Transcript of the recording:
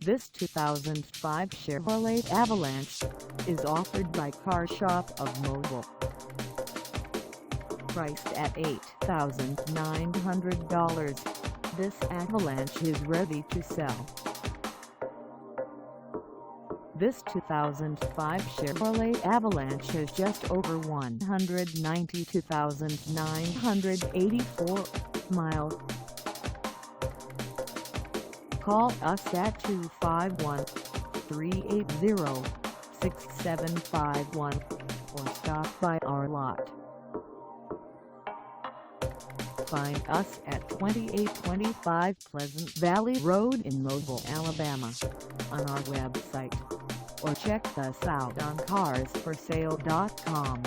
This 2005 Chevrolet Avalanche is offered by Car Shop of Mobile. Priced at $8,900, this Avalanche is ready to sell. This 2005 Chevrolet Avalanche has just over 192,984 miles. Call us at 251-380-6751 or stop by our lot. Find us at 2825 Pleasant Valley Road in Mobile, Alabama, on our website, or check us out on carsforsale.com.